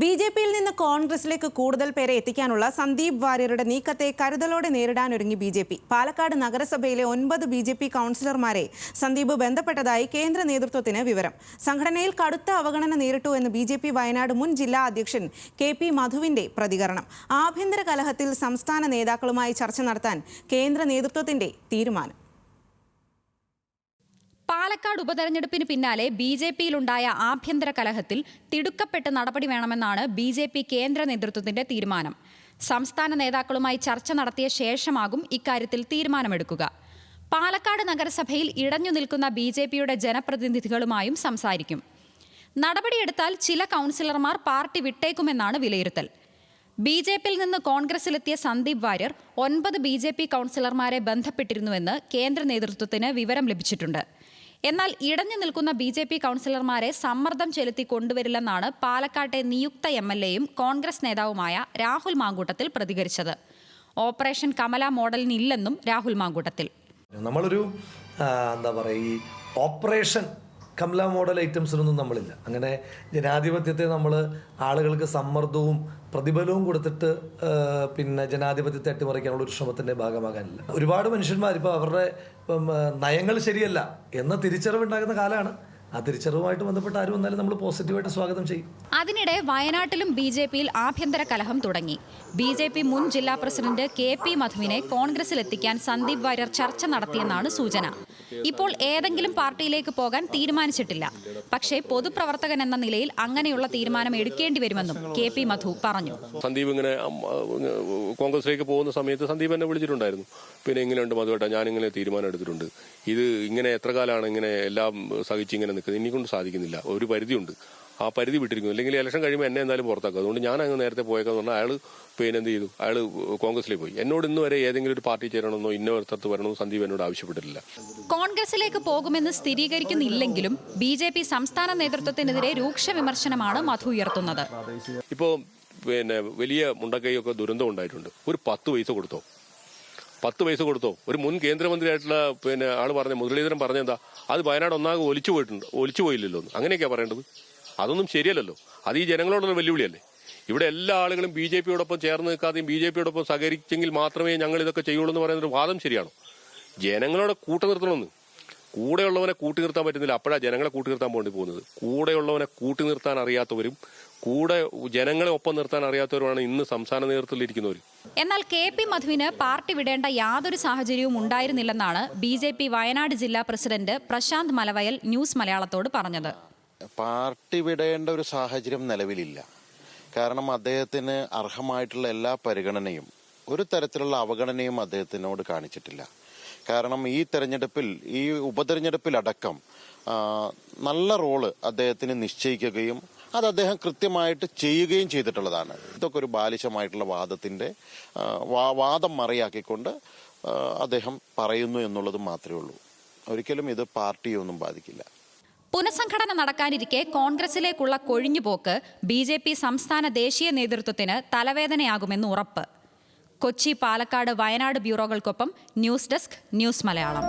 ബിജെപിയിൽ നിന്ന് കോൺഗ്രസിലേക്ക് കൂടുതൽ പേരെ എത്തിക്കാനുള്ള സന്ദീപ് വാര്യരുടെ നീക്കത്തെ കരുതലോടെ നേരിടാനൊരുങ്ങി ബിജെപി. പാലക്കാട് നഗരസഭയിലെ 9 ബിജെപി കൗൺസിലർമാരെ സന്ദീപ് ബന്ധപ്പെട്ടതായി കേന്ദ്ര നേതൃത്വത്തിന് വിവരം. സംഘടനയിൽ കടുത്ത അവഗണന നേരിട്ടു എന്ന് ബിജെപി വയനാട് മുൻ ജില്ലാ അധ്യക്ഷൻ കെ.പി. മധുവിന്റെ പ്രതികരണം. ആഭ്യന്തര കലഹത്തിൽ സംസ്ഥാന നേതാക്കളുമായി ചർച്ച നടത്താൻ കേന്ദ്ര നേതൃത്വത്തിന്റെ തീരുമാനം. പാലക്കാട് ഉപതെരഞ്ഞെടുപ്പിന് പിന്നാലെ ബിജെപിയിലുണ്ടായ ആഭ്യന്തര കലഹത്തിൽ തിടുക്കപ്പെട്ട് നടപടി വേണമെന്നാണ് ബിജെപി കേന്ദ്ര നേതൃത്വത്തിന്റെ തീരുമാനം. സംസ്ഥാന നേതാക്കളുമായി ചർച്ച നടത്തിയ ശേഷമാകും ഇക്കാര്യത്തിൽ തീരുമാനമെടുക്കുക. പാലക്കാട് നഗരസഭയിൽ ഇടഞ്ഞു നിൽക്കുന്ന ബിജെപിയുടെ ജനപ്രതിനിധികളുമായും സംസാരിക്കും. നടപടിയെടുത്താൽ ചില കൗൺസിലർമാർ പാർട്ടി വിട്ടേക്കുമെന്നാണ് വിലയിരുത്തൽ. ബിജെപിയിൽ നിന്ന് കോൺഗ്രസിലെത്തിയ സന്ദീപ് വാര്യർ 9 ബിജെപി കൗൺസിലർമാരെ ബന്ധപ്പെട്ടിരുന്നുവെന്ന് കേന്ദ്ര നേതൃത്വത്തിന് വിവരം ലഭിച്ചിട്ടുണ്ട്. എന്നാൽ ഇടഞ്ഞു നിൽക്കുന്ന ബിജെപി കൗൺസിലർമാരെ സമ്മർദ്ദം ചെലുത്തി കൊണ്ടുവരില്ലെന്നാണ് പാലക്കാട്ടെ നിയുക്ത എംഎൽഎയും കോൺഗ്രസ് നേതാവുമായ രാഹുൽ മാങ്കൂട്ടത്തിൽ പ്രതികരിച്ചത്. ഓപ്പറേഷൻ കമല മോഡലിനില്ലെന്നും രാഹുൽ മാങ്കൂട്ടത്തിൽ. നമ്മളൊരു ഈ ഓപ്പറേഷൻ കമല മോഡൽ ഐറ്റംസിനൊന്നും നമ്മളില്ല. അങ്ങനെ ജനാധിപത്യത്തെ നമ്മൾ ആളുകൾക്ക് സമ്മർദ്ദവും പ്രതിഫലവും കൊടുത്തിട്ട് ജനാധിപത്യത്തെ അട്ടിമറിക്കാനുള്ള ഒരു ശ്രമത്തിൻ്റെ ഭാഗമാകാനില്ല. ഒരുപാട് മനുഷ്യന്മാർ ഇപ്പോൾ അവരുടെ നയങ്ങൾ ശരിയല്ല എന്ന തിരിച്ചറിവുണ്ടാകുന്ന കാലമാണ്. ആ തിരിച്ചറിവുമായിട്ട് ബന്ധപ്പെട്ട് ആരും വന്നാലും നമ്മൾ പോസിറ്റീവായിട്ട് സ്വാഗതം ചെയ്യും. അതിനിടെ വയനാട്ടിലും ബിജെപിയിൽ ആഭ്യന്തര കലഹം തുടങ്ങി. ബിജെപി മുൻ ജില്ലാ പ്രസിഡന്റ് കെ.പി. മധുവിനെ കോൺഗ്രസിലെത്തിക്കാൻ സന്ദീപ് വാര്യർ ചർച്ച നടത്തിയെന്നാണ് സൂചന. ഇപ്പോൾ ഏതെങ്കിലും പാർട്ടിയിലേക്ക് പോകാൻ തീരുമാനിച്ചിട്ടില്ല. പക്ഷേ പൊതുപ്രവർത്തകൻ എന്ന നിലയിൽ അങ്ങനെയുള്ള തീരുമാനം എടുക്കേണ്ടി വരുമെന്നും കെ.പി. മധു പറഞ്ഞു. സന്ദീപ് ഇങ്ങനെ കോൺഗ്രസിലേക്ക് പോകുന്ന സമയത്ത് സന്ദീപ് എന്നെ വിളിച്ചിട്ടുണ്ടായിരുന്നു. പിന്നെ ഇങ്ങനെയുണ്ട് മധുവേട്ടാ, ഞാനിങ്ങനെ തീരുമാനം എടുത്തിട്ടുണ്ട്. ഇത് ഇങ്ങനെ എത്ര കാലമാണ് ഇങ്ങനെ എല്ലാം സഹിച്ച് ഇങ്ങനെ നിൽക്കുന്നത്? എനിക്കൊണ്ട് സാധിക്കുന്നില്ല. ഒരു പരിധിയുണ്ട്, ആ പരിധി വിട്ടിരിക്കുന്നു. അല്ലെങ്കിൽ ഇലക്ഷൻ കഴിയുമ്പോൾ എന്നെ എന്തായാലും പുറത്താക്കും. അതുകൊണ്ട് ഞാൻ അങ്ങ് നേരത്തെ പോയേക്കാന്ന് പറഞ്ഞാൽ അയാൾ എന്ത് ചെയ്തു? അയാൾ കോൺഗ്രസിലേക്ക് പോയി. എന്നോട് ഇന്ന് വരെ ഏതെങ്കിലും ഒരു പാർട്ടി ചേരണമെന്നോ ഇന്നൊരിടത്ത് വരണമെന്നോ സന്ദീപ് എന്നോട് ആവശ്യപ്പെട്ടിട്ടില്ല. കോൺഗ്രസിലേക്ക് പോകുമെന്ന് സ്ഥിരീകരിക്കുന്നില്ലെങ്കിലും ബിജെപി സംസ്ഥാന നേതൃത്വത്തിനെതിരെ രൂക്ഷ വിമർശനമാണ് മധു ഉയർത്തുന്നത്. ഇപ്പോൾ വലിയ മുണ്ടക്കൈയൊക്കെ ദുരന്തം ഉണ്ടായിട്ടുണ്ട്. ഒരു 10 പൈസ കൊടുത്തോ? 10 പൈസ കൊടുത്തോ? ഒരു മുൻ കേന്ദ്രമന്ത്രിയായിട്ടുള്ള ആള് പറഞ്ഞ മുരളീധരൻ പറഞ്ഞെന്താ? അത് വയനാട് ഒന്നാകെ ഒലിച്ചു പോയില്ലല്ലോ. അങ്ങനെയൊക്കെയാ പറയേണ്ടത്. അതൊന്നും ശരിയല്ലല്ലോ. അത് ഈ ജനങ്ങളോടുള്ള വെല്ലുവിളിയല്ലേ? ഇവിടെ എല്ലാ ആളുകളും ബിജെപിയോടൊപ്പം ചേർന്ന് നിൽക്കാതെയും ബിജെപിയോടൊപ്പം സഹകരിച്ചെങ്കിൽ മാത്രമേ ഞങ്ങൾ ഇതൊക്കെ ചെയ്യുള്ളൂ എന്ന് പറയുന്നൊരു വാദം ശരിയാണോ? ജനങ്ങളോട് കൂട്ടുനിർത്തണമെന്ന്. കൂടെയുള്ളവനെ കൂട്ടി നിർത്താൻ പറ്റുന്നില്ല. അപ്പോഴാണ് ജനങ്ങളെ കൂട്ടി നിർത്താൻ വേണ്ടി പോകുന്നത്. കൂടെയുള്ളവനെ കൂട്ടി നിർത്താൻ അറിയാത്തവരും കൂടെ ജനങ്ങളെ ഒപ്പം നിർത്താൻ അറിയാത്തവരുമാണ് ഇന്ന് സംസ്ഥാന നേതൃത്വത്തിൽ ഇരിക്കുന്നവർ. എന്നാൽ കെ.പി. മധുവിന് പാർട്ടി വിടേണ്ട യാതൊരു സാഹചര്യവും ഉണ്ടായിരുന്നില്ലെന്നാണ് ബിജെപി വയനാട് ജില്ലാ പ്രസിഡന്റ് പ്രശാന്ത് മലവയൽ ന്യൂസ് മലയാളത്തോട് പറഞ്ഞത്. പാർട്ടി വിടേണ്ട ഒരു സാഹചര്യം നിലവിലില്ല. കാരണം അദ്ദേഹത്തിന് അർഹമായിട്ടുള്ള എല്ലാ പരിഗണനയും, ഒരു തരത്തിലുള്ള അവഗണനയും അദ്ദേഹത്തിനോട് കാണിച്ചിട്ടില്ല. കാരണം ഈ തെരഞ്ഞെടുപ്പിൽ, ഈ ഉപതെരഞ്ഞെടുപ്പിലടക്കം നല്ല റോള് അദ്ദേഹത്തിന് നിശ്ചയിക്കുകയും അത് അദ്ദേഹം കൃത്യമായിട്ട് ചെയ്യുകയും ചെയ്തിട്ടുള്ളതാണ്. ഇതൊക്കെ ഒരു ബാലിശമായിട്ടുള്ള വാദം മറയാക്കിക്കൊണ്ട് അദ്ദേഹം പറയുന്നു എന്നുള്ളത് മാത്രമേ ഉള്ളൂ. ഒരിക്കലും ഇത് പാർട്ടിയൊന്നും ബാധിക്കില്ല. പുനഃസംഘടന നടക്കാനിരിക്കെ കോൺഗ്രസിലേക്കുള്ള കൊഴിഞ്ഞുപോക്ക് ബിജെപി സംസ്ഥാന ദേശീയ നേതൃത്വത്തിന് തലവേദനയാകുമെന്ന് ഉറപ്പ്. കൊച്ചി, പാലക്കാട്, വയനാട് ബ്യൂറോകൾക്കൊപ്പം ന്യൂസ് ഡെസ്ക്, ന്യൂസ് മലയാളം.